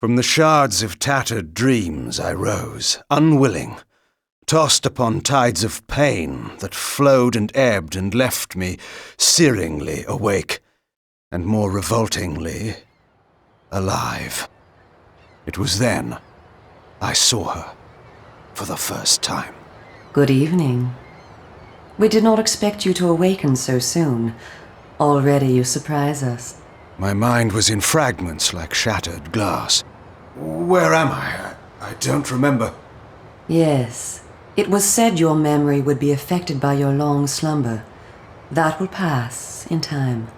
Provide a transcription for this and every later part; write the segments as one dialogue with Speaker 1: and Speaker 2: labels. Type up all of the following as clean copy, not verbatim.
Speaker 1: From the shards of tattered dreams I rose, unwilling, tossed upon tides of pain that flowed and ebbed and left me searingly awake, and more revoltingly, alive. It was then I saw her for the first time.
Speaker 2: Good evening. We did not expect you to awaken so soon. Already you surprise us.
Speaker 1: My mind was in fragments like shattered glass. Where am I? I don't remember.
Speaker 2: Yes. It was said your memory would be affected by your long slumber. That will pass in time.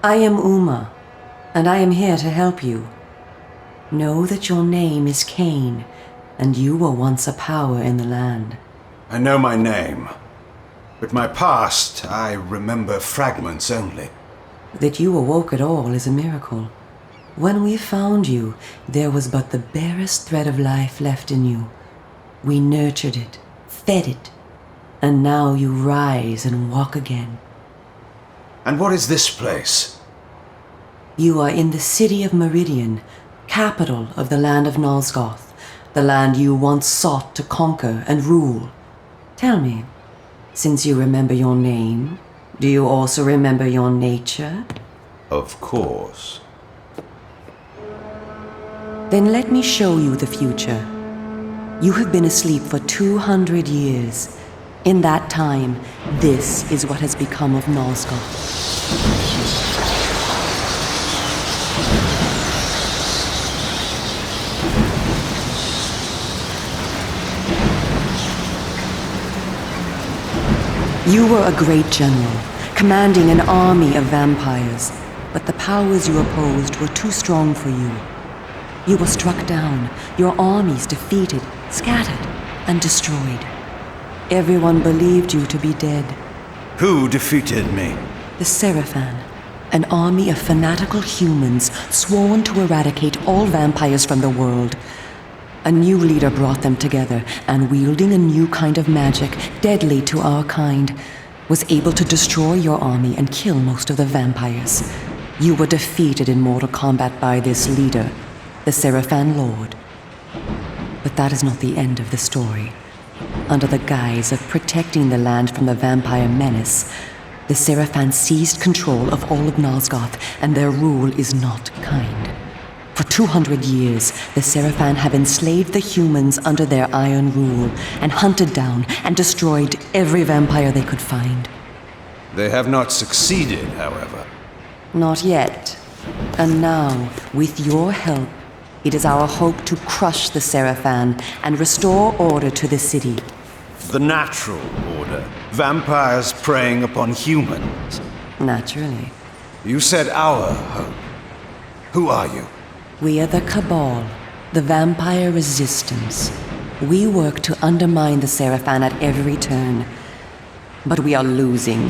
Speaker 2: I am Uma, and I am here to help you. Know that your name is Kain, and you were once a power in the land.
Speaker 1: I know my name, but my past, I remember fragments only.
Speaker 2: That you awoke at all is a miracle. When we found you, there was but the barest thread of life left in you. We nurtured it, fed it, and now you rise and walk again.
Speaker 1: And what is this place?
Speaker 2: You are in the city of Meridian, capital of the land of Nosgoth, the land you once sought to conquer and rule. Tell me, since you remember your name, do you also remember your nature?
Speaker 1: Of course.
Speaker 2: Then let me show you the future. You have been asleep for 200 years. In that time, this is what has become of Nosgoth. You were a great general, commanding an army of vampires, but the powers you opposed were too strong for you. You were struck down, your armies defeated, scattered, and destroyed. Everyone believed you to be dead.
Speaker 1: Who defeated me?
Speaker 2: The Seraphan, an army of fanatical humans sworn to eradicate all vampires from the world. A new leader brought them together, and wielding a new kind of magic, deadly to our kind, was able to destroy your army and kill most of the vampires. You were defeated in mortal combat by this leader, the Seraphan Lord. But that is not the end of the story. Under the guise of protecting the land from the vampire menace, the Seraphan seized control of all of Nosgoth, and their rule is not kind. For 200 years, the Seraphan have enslaved the humans under their iron rule and hunted down and destroyed every vampire they could find.
Speaker 1: They have not succeeded, however.
Speaker 2: Not yet. And now, with your help, it is our hope to crush the Seraphan and restore order to the city.
Speaker 1: The natural order. Vampires preying upon humans.
Speaker 2: Naturally.
Speaker 1: You said our hope. Who are you?
Speaker 2: We are the Cabal, the vampire resistance. We work to undermine the Seraphan at every turn. But we are losing.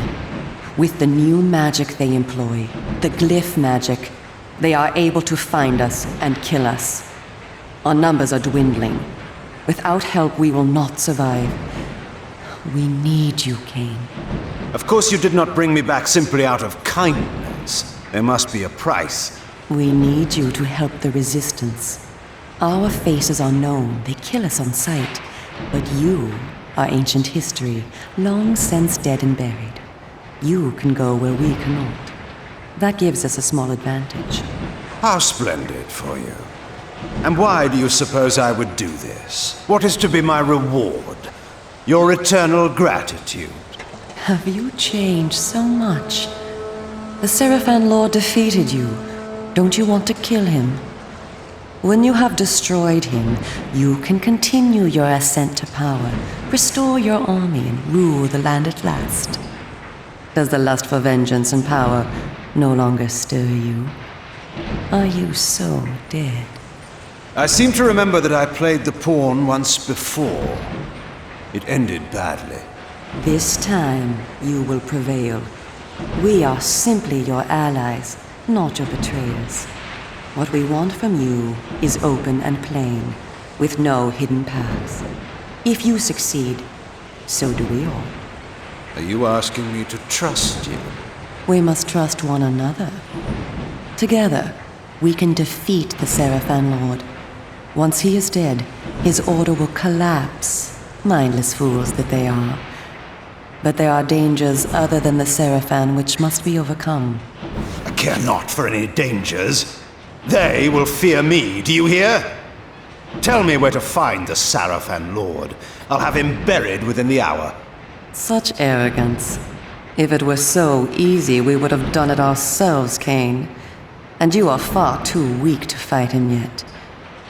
Speaker 2: With the new magic they employ, the glyph magic, they are able to find us and kill us. Our numbers are dwindling. Without help, we will not survive. We need you, Kain.
Speaker 1: Of course you did not bring me back simply out of kindness. There must be a price.
Speaker 2: We need you to help the Resistance. Our faces are known, they kill us on sight. But you are ancient history, long since dead and buried. You can go where we cannot. That gives us a small advantage.
Speaker 1: How splendid for you. And why do you suppose I would do this? What is to be my reward? Your eternal gratitude.
Speaker 2: Have you changed so much? The Seraphan Lord defeated you. Don't you want to kill him? When you have destroyed him, you can continue your ascent to power, restore your army, and rule the land at last. Does the lust for vengeance and power no longer stir you? Are you so dead?
Speaker 1: I seem to remember that I played the pawn once before. It ended badly.
Speaker 2: This time, you will prevail. We are simply your allies, not your betrayers. What we want from you is open and plain, with no hidden paths. If you succeed, so do we all.
Speaker 1: Are you asking me to trust you?
Speaker 2: We must trust one another. Together, we can defeat the Seraphan Lord. Once he is dead, his order will collapse, mindless fools that they are. But there are dangers other than the Seraphan which must be overcome.
Speaker 1: I care not for any dangers. They will fear me, do you hear? Tell me where to find the Seraphan Lord. I'll have him buried within the hour.
Speaker 2: Such arrogance. If it were so easy, we would have done it ourselves, Kain. And you are far too weak to fight him yet.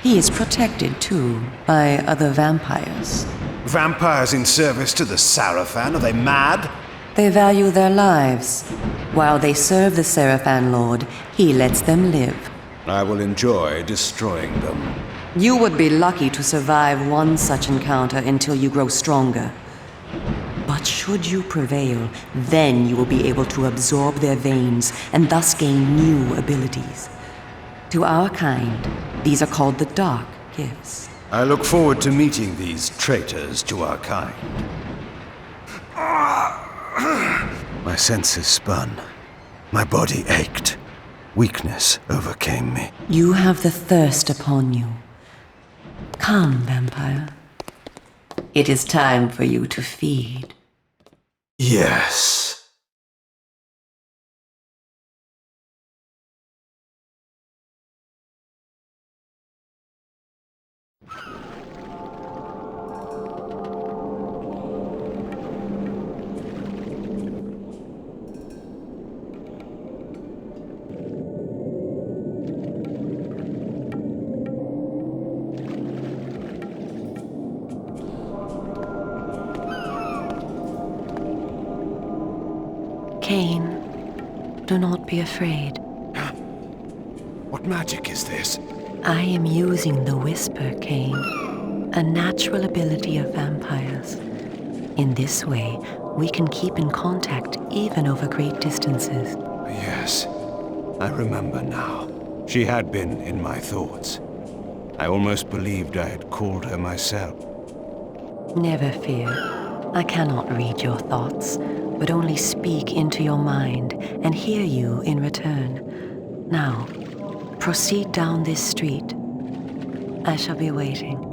Speaker 2: He is protected, too, by other vampires.
Speaker 1: Vampires in service to the Seraphan? Are they mad?
Speaker 2: They value their lives. While they serve the Seraphan Lord, he lets them live.
Speaker 1: I will enjoy destroying them.
Speaker 2: You would be lucky to survive one such encounter until you grow stronger. But should you prevail, then you will be able to absorb their veins and thus gain new abilities. To our kind, these are called the Dark Gifts.
Speaker 1: I look forward to meeting these traitors to our kind. My senses spun. My body ached. Weakness overcame me.
Speaker 2: You have the thirst upon you. Come, vampire. It is time for you to feed.
Speaker 1: Yes.
Speaker 2: Kain, do not be afraid.
Speaker 1: What magic is this?
Speaker 2: I am using the Whisper, Kain, a natural ability of vampires. In this way, we can keep in contact even over great distances.
Speaker 1: Yes, I remember now. She had been in my thoughts. I almost believed I had called her myself.
Speaker 2: Never fear. I cannot read your thoughts, but only speak into your mind and hear you in return. Now, proceed down this street. I shall be waiting.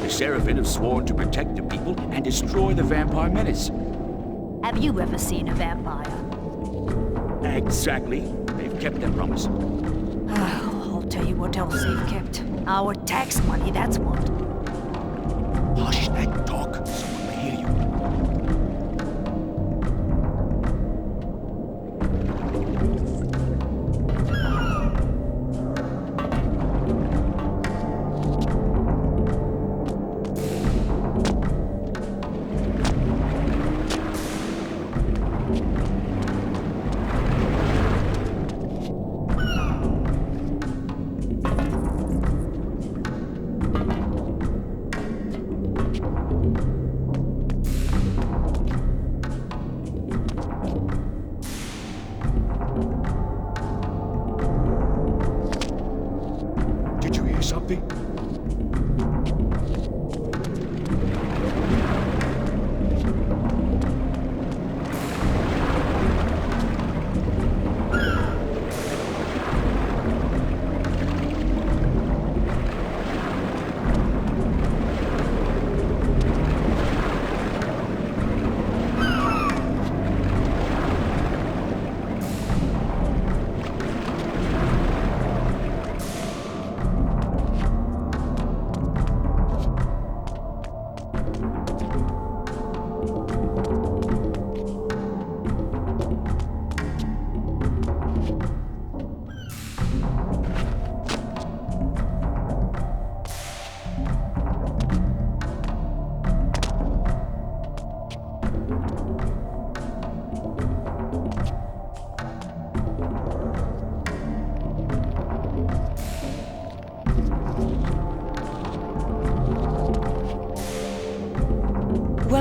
Speaker 3: Seraphim have sworn to protect the people and destroy the vampire menace.
Speaker 4: Have you ever seen a vampire?
Speaker 3: Exactly. They've kept their promise.
Speaker 4: I'll tell you what else they've kept. Our tax money, that's what.
Speaker 3: Hush and talk. Someone may hear you. Something?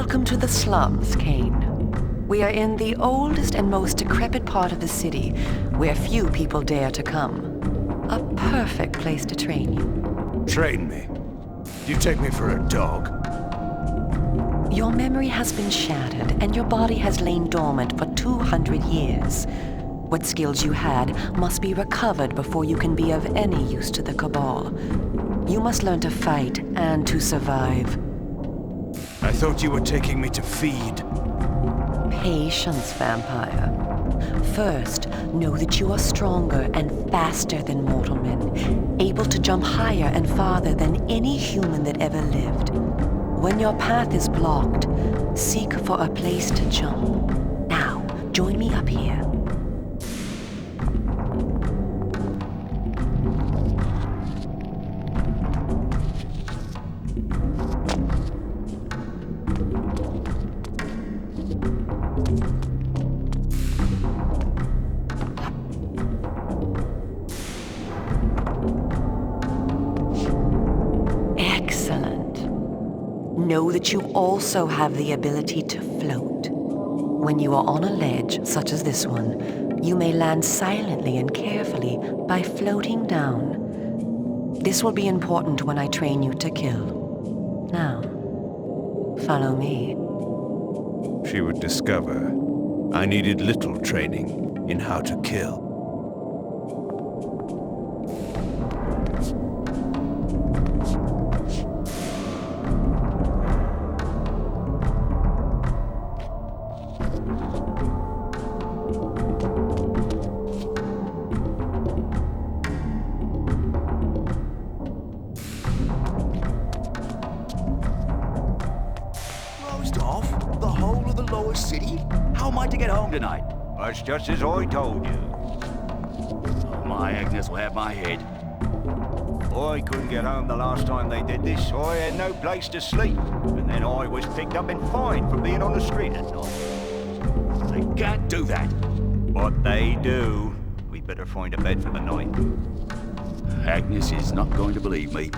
Speaker 2: Welcome to the slums, Kain. We are in the oldest and most decrepit part of the city, where few people dare to come. A perfect place to train you.
Speaker 1: Train me? Do you take me for a dog?
Speaker 2: Your memory has been shattered, and your body has lain dormant for 200 years. What skills you had must be recovered before you can be of any use to the Cabal. You must learn to fight and to survive.
Speaker 1: I thought you were taking me to feed.
Speaker 2: Patience, vampire. First, know that you are stronger and faster than mortal men, able to jump higher and farther than any human that ever lived. When your path is blocked, seek for a place to jump. Now, join me up here. Know that you also have the ability to float. When you are on a ledge, such as this one, you may land silently and carefully by floating down. This will be important when I train you to kill. Now, follow me.
Speaker 1: She would discover I needed little training in how to kill.
Speaker 3: Off? The whole of the lower city? How am I to get home tonight?
Speaker 5: That's just as I told you.
Speaker 3: Oh, my Agnes will have my head.
Speaker 5: I couldn't get home the last time they did this. I had no place to sleep. And then I was picked up and fined for being on the street at night.
Speaker 3: They can't do that.
Speaker 5: But they do. We better find a bed for the night.
Speaker 3: Agnes is not going to believe me.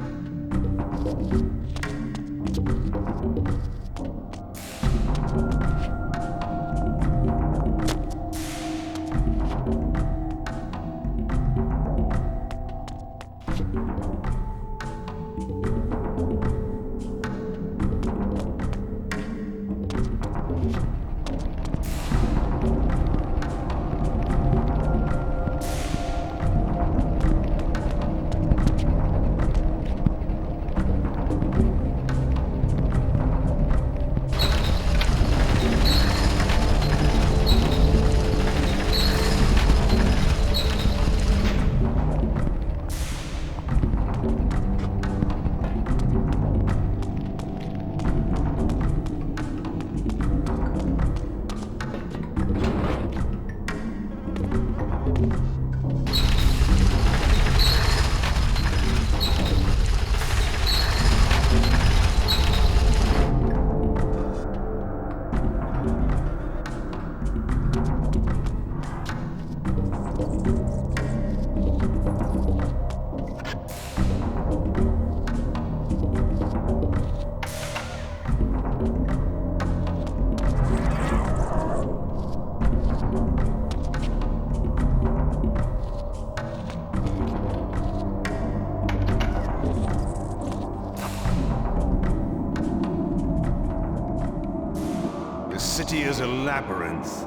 Speaker 1: The city is a labyrinth.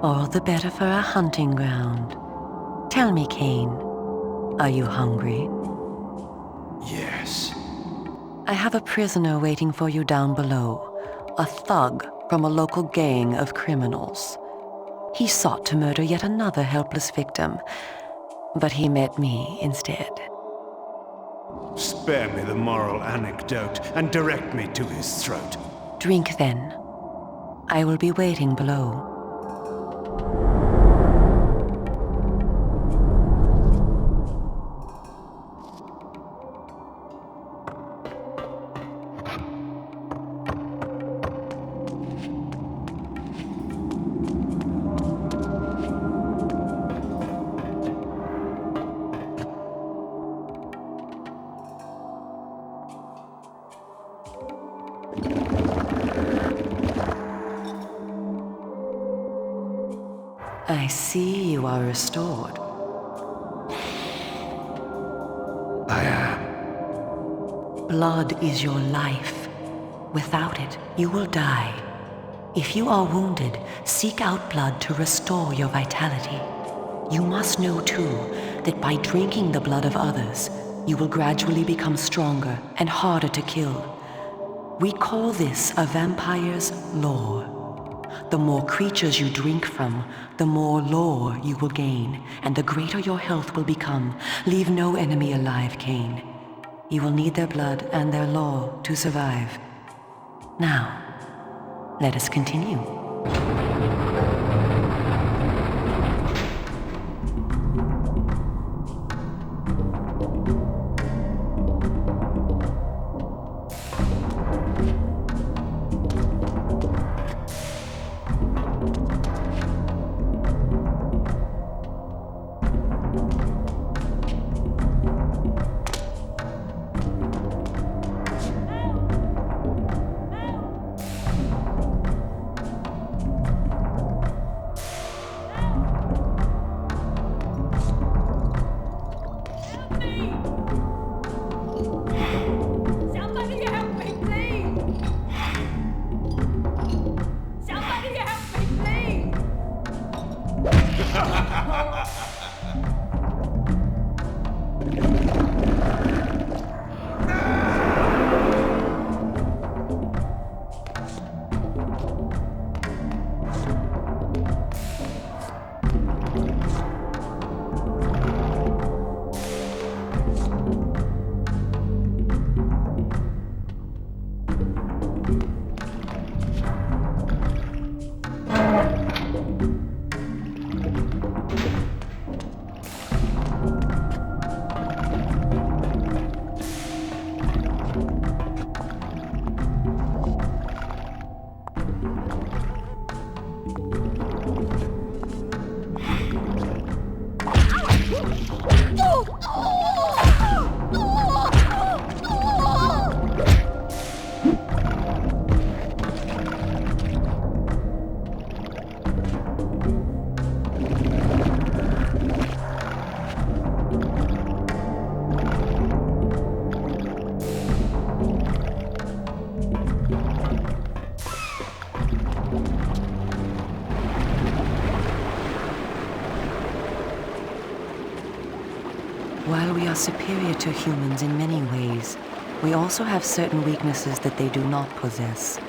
Speaker 2: All the better for a hunting ground. Tell me, Kain, are you hungry?
Speaker 1: Yes.
Speaker 2: I have a prisoner waiting for you down below, a thug from a local gang of criminals. He sought to murder yet another helpless victim, but he met me instead.
Speaker 1: Spare me the moral anecdote and direct me to his throat.
Speaker 2: Drink then. I will be waiting below. I see you are restored.
Speaker 1: I am.
Speaker 2: Blood is your life. Without it, you will die. If you are wounded, seek out blood to restore your vitality. You must know, too, that by drinking the blood of others, you will gradually become stronger and harder to kill. We call this a vampire's lore. The more creatures you drink from, the more lore you will gain, and the greater your health will become. Leave no enemy alive, Kain. You will need their blood and their lore to survive. Now, let us continue. While we are superior to humans in many ways, we also have certain weaknesses that they do not possess.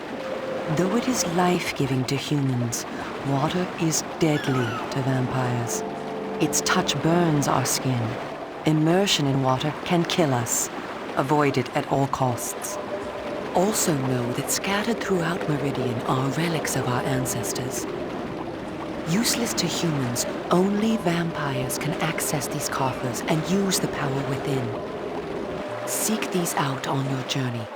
Speaker 2: Though it is life-giving to humans, water is deadly to vampires. Its touch burns our skin. Immersion in water can kill us. Avoid it at all costs. Also know that scattered throughout Meridian are relics of our ancestors. Useless to humans, only vampires can access these coffers and use the power within. Seek these out on your journey.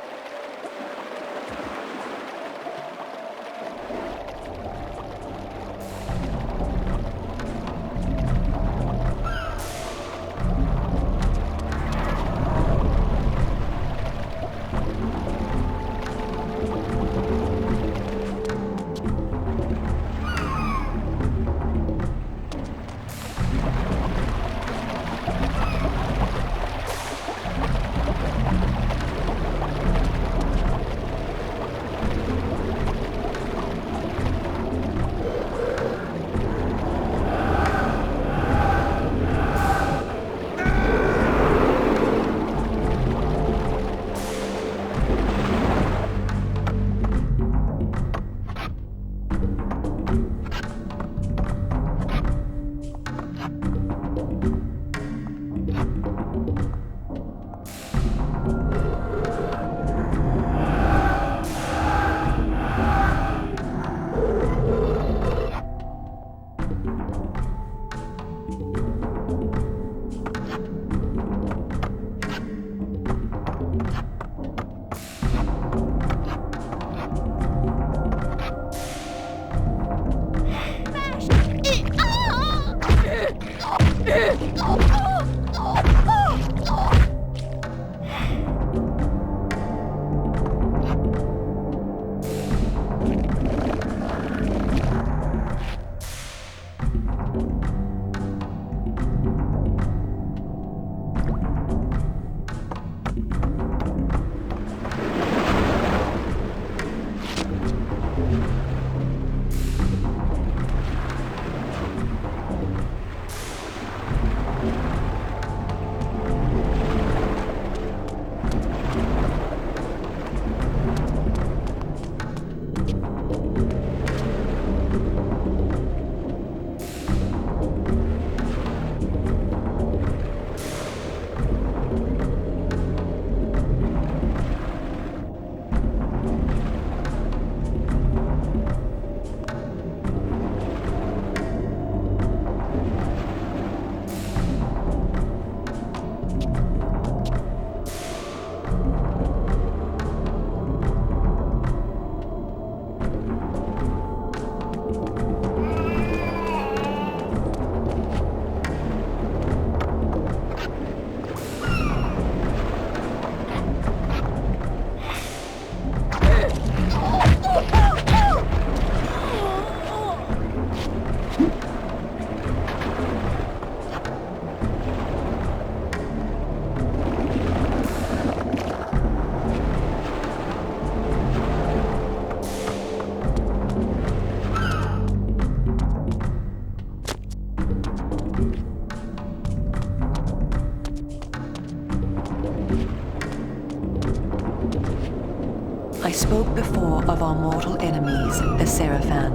Speaker 2: spoke before of our mortal enemies, the Seraphan.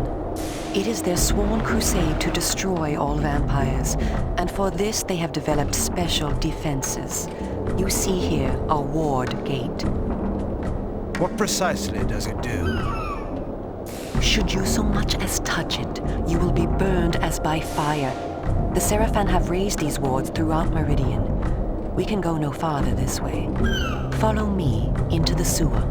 Speaker 2: It is their sworn crusade to destroy all vampires, and for this they have developed special defenses. You see here a ward gate.
Speaker 1: What precisely does it do?
Speaker 2: Should you so much as touch it, you will be burned as by fire. The Seraphan have raised these wards throughout Meridian. We can go no farther this way. Follow me into the sewer.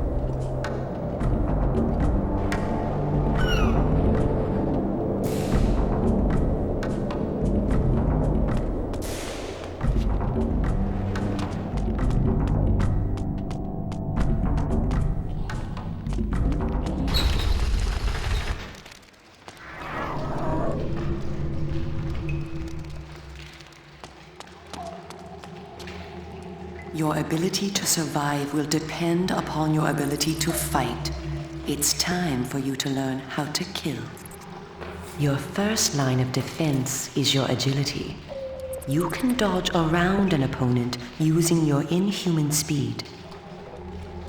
Speaker 2: Your ability to survive will depend upon your ability to fight. It's time for you to learn how to kill. Your first line of defense is your agility. You can dodge around an opponent using your inhuman speed.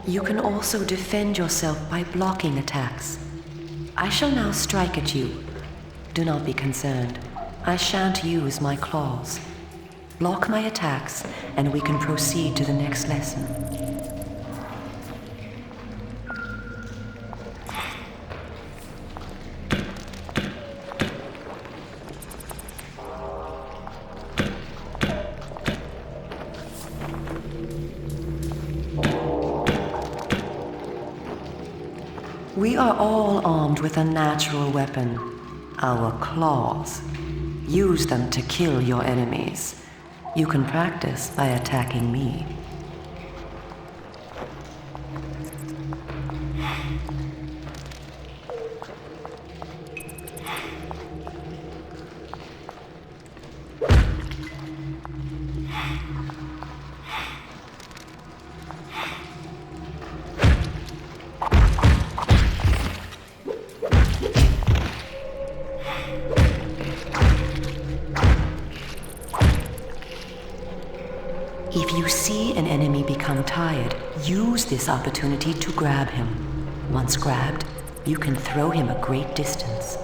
Speaker 2: You can also defend yourself by blocking attacks. I shall now strike at you. Do not be concerned. I shan't use my claws. Block my attacks, and we can proceed to the next lesson. We are all armed with a natural weapon, our claws. Use them to kill your enemies. You can practice by attacking me. If you see an enemy become tired, use this opportunity to grab him. Once grabbed, you can throw him a great distance.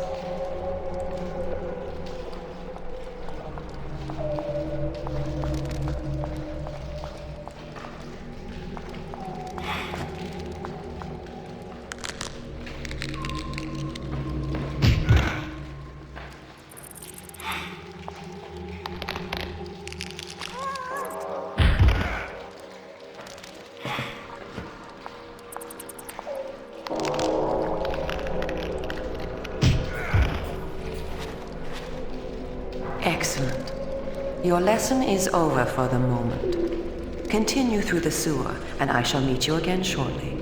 Speaker 2: Excellent. Your lesson is over for the moment. Continue through the sewer, and I shall meet you again shortly.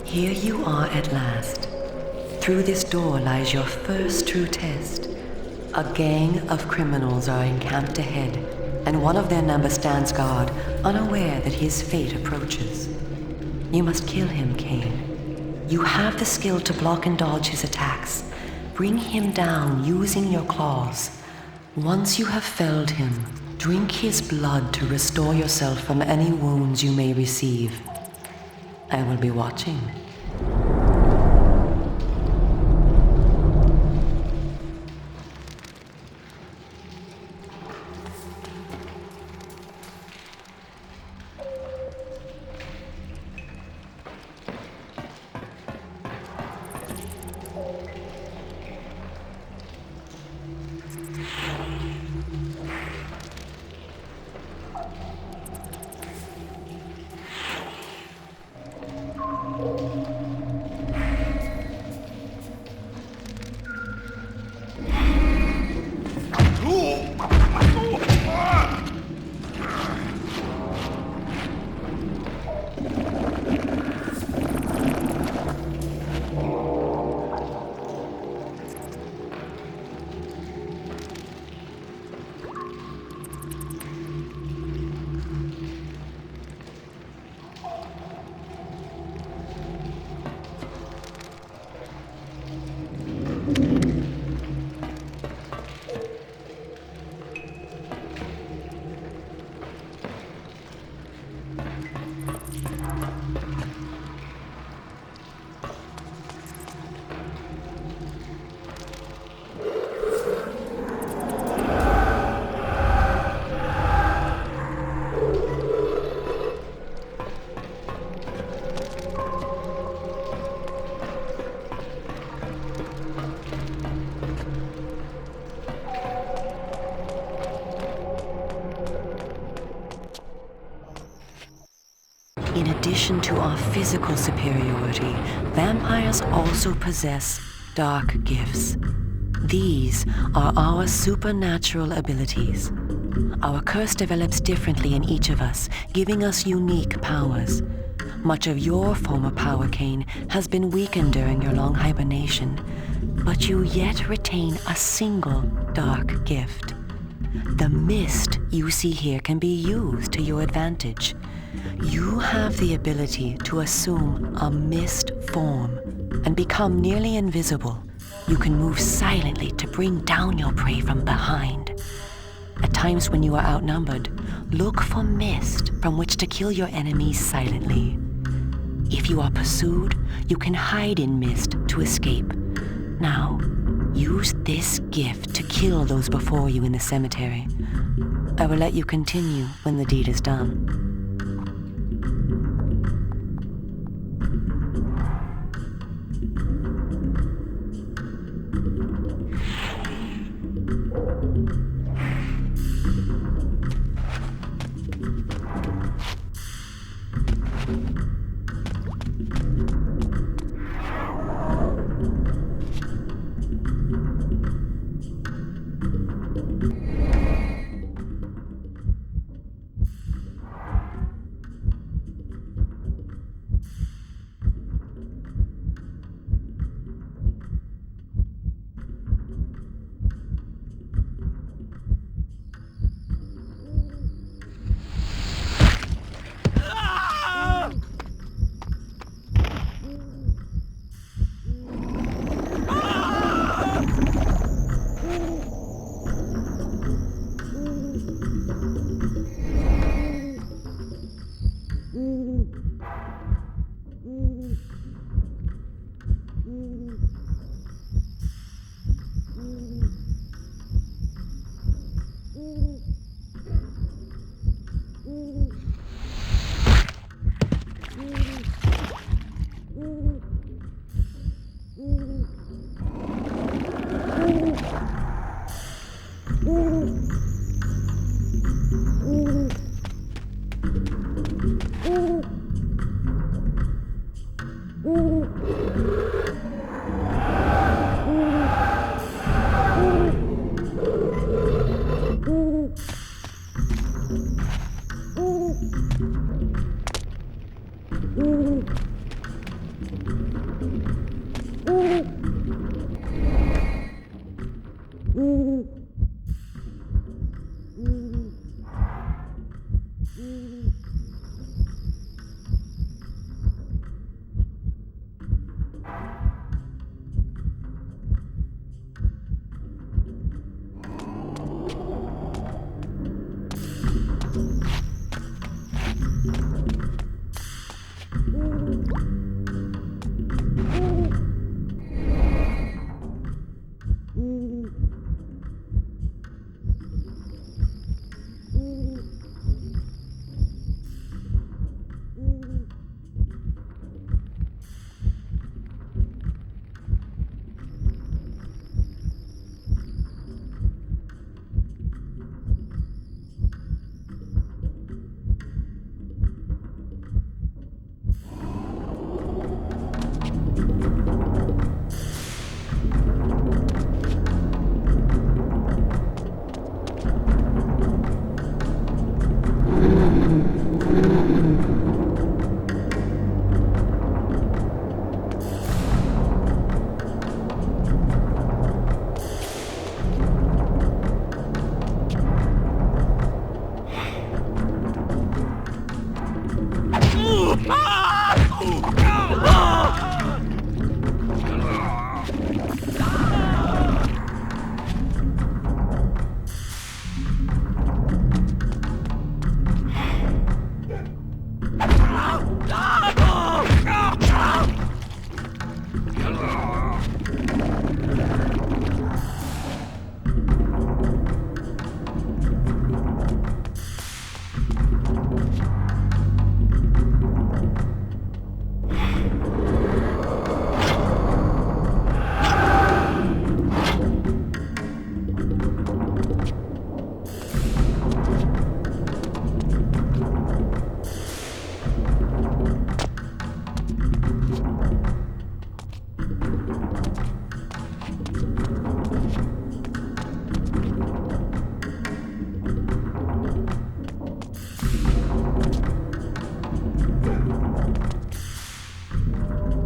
Speaker 2: Here you are at last. Through this door lies your first true test. A gang of criminals are encamped ahead, and one of their number stands guard, unaware that his fate approaches. You must kill him, Kain. You have the skill to block and dodge his attacks. Bring him down using your claws. Once you have felled him, drink his blood to restore yourself from any wounds you may receive. I will be watching. In addition to our physical superiority, vampires also possess dark gifts. These are our supernatural abilities. Our curse develops differently in each of us, giving us unique powers. Much of your former power, Kain, has been weakened during your long hibernation, but you yet retain a single dark gift. The mist you see here can be used to your advantage. You have the ability to assume a mist form and become nearly invisible. You can move silently to bring down your prey from behind. At times when you are outnumbered, look for mist from which to kill your enemies silently. If you are pursued, you can hide in mist to escape. Now, use this gift to kill those before you in the cemetery. I will let you continue when the deed is done.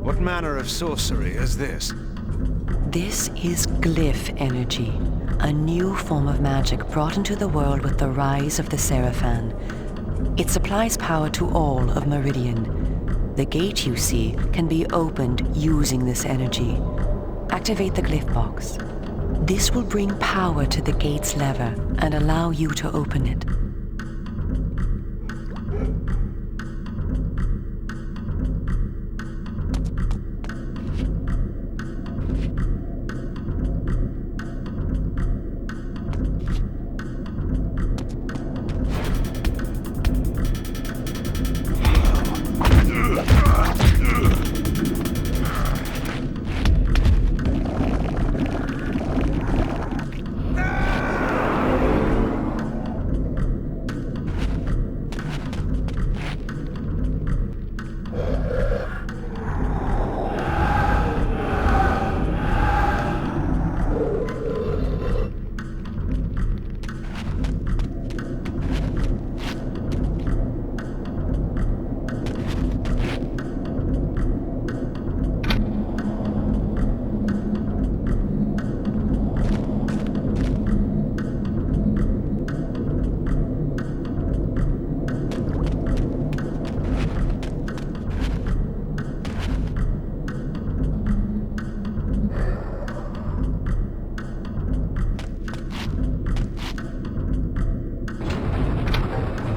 Speaker 1: What manner of sorcery is this?
Speaker 2: This is glyph energy, a new form of magic brought into the world with the rise of the Seraphan. It supplies power to all of Meridian. The gate you see can be opened using this energy. Activate the glyph box. This will bring power to the gate's lever and allow you to open it.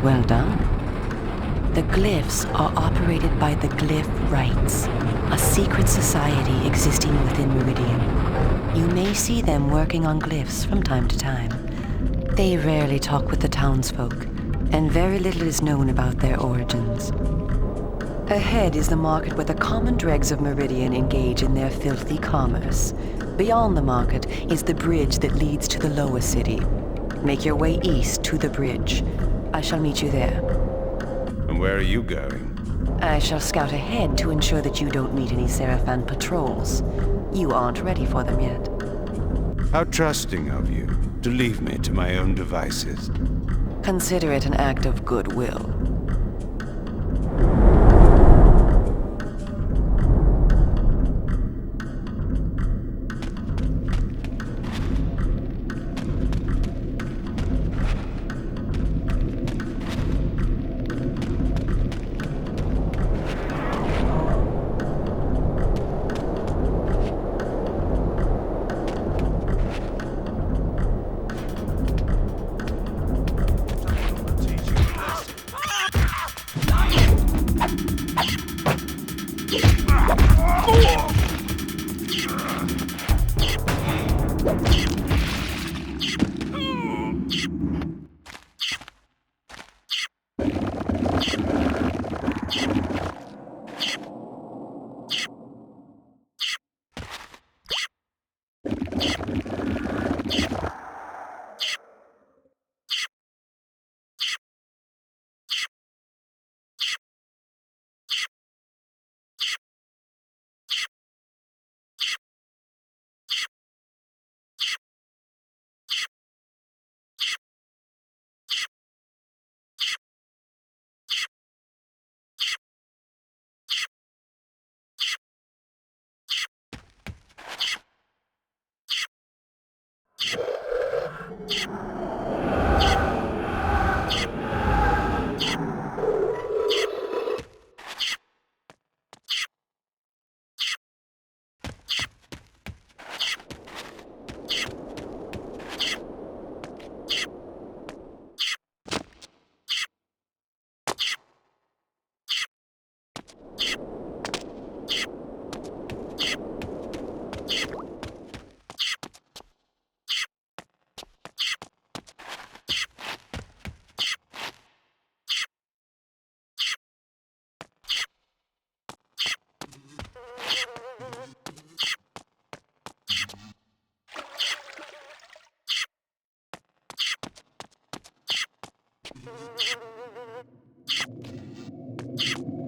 Speaker 2: Well done. The glyphs are operated by the Glyph Rites, a secret society existing within Meridian. You may see them working on glyphs from time to time. They rarely talk with the townsfolk, and very little is known about their origins. Ahead is the market where the common dregs of Meridian engage in their filthy commerce. Beyond the market is the bridge that leads to the lower city. Make your way east to the bridge. I shall meet you there.
Speaker 1: And where are you going?
Speaker 2: I shall scout ahead to ensure that you don't meet any Seraphan patrols. You aren't ready for them yet.
Speaker 1: How trusting of you to leave me to my own devices.
Speaker 2: Consider it an act of goodwill.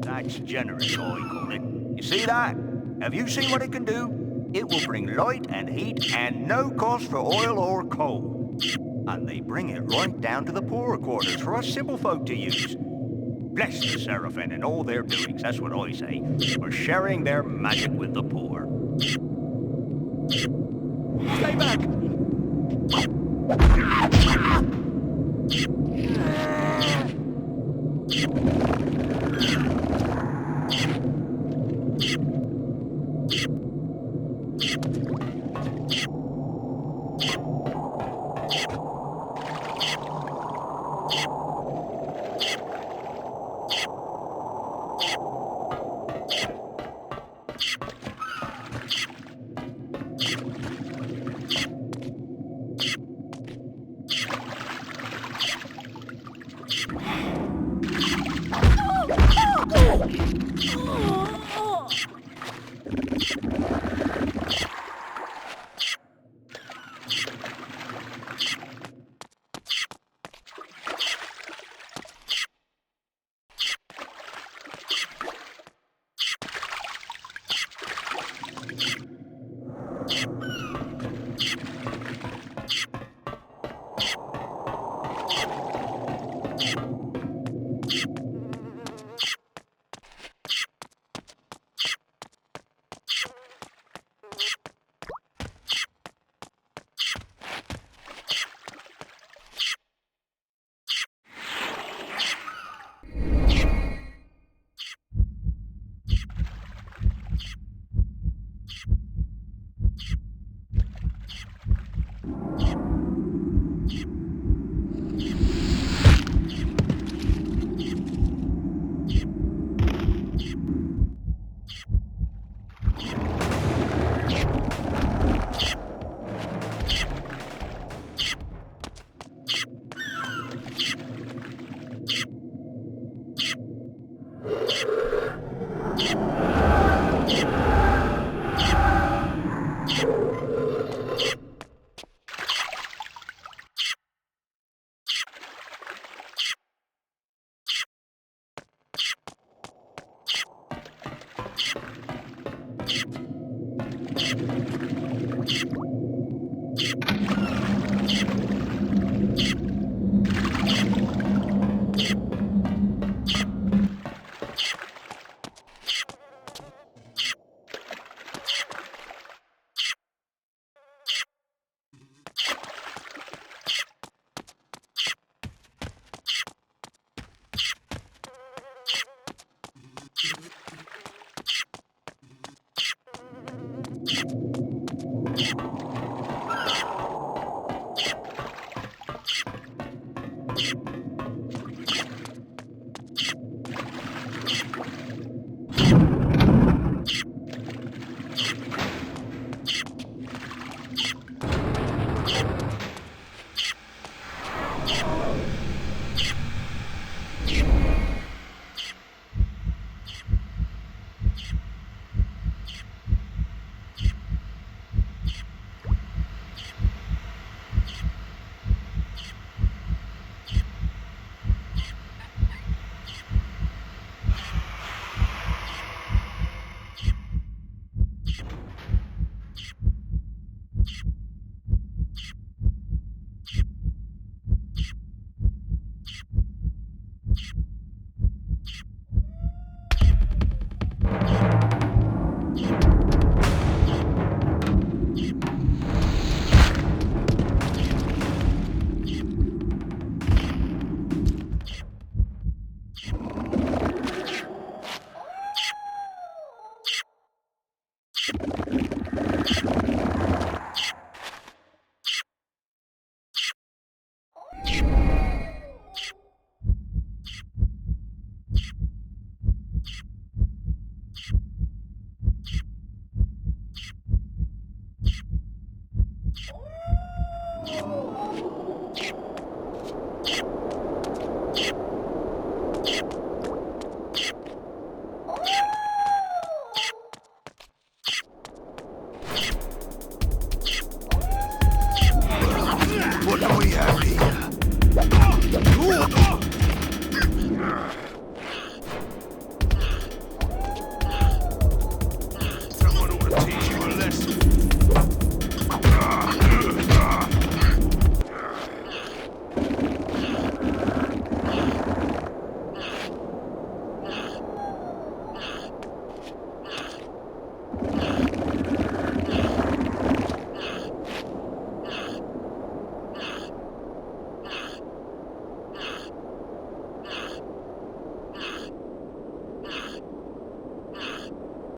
Speaker 5: That's generous, I call it. You see that? Have you seen what it can do? It will bring light and heat and no cost for oil or coal. And they bring it right down to the poorer quarters for us simple folk to use. Bless the Seraphim and all their doings, that's what I say, for sharing their magic with the poor. Stay back!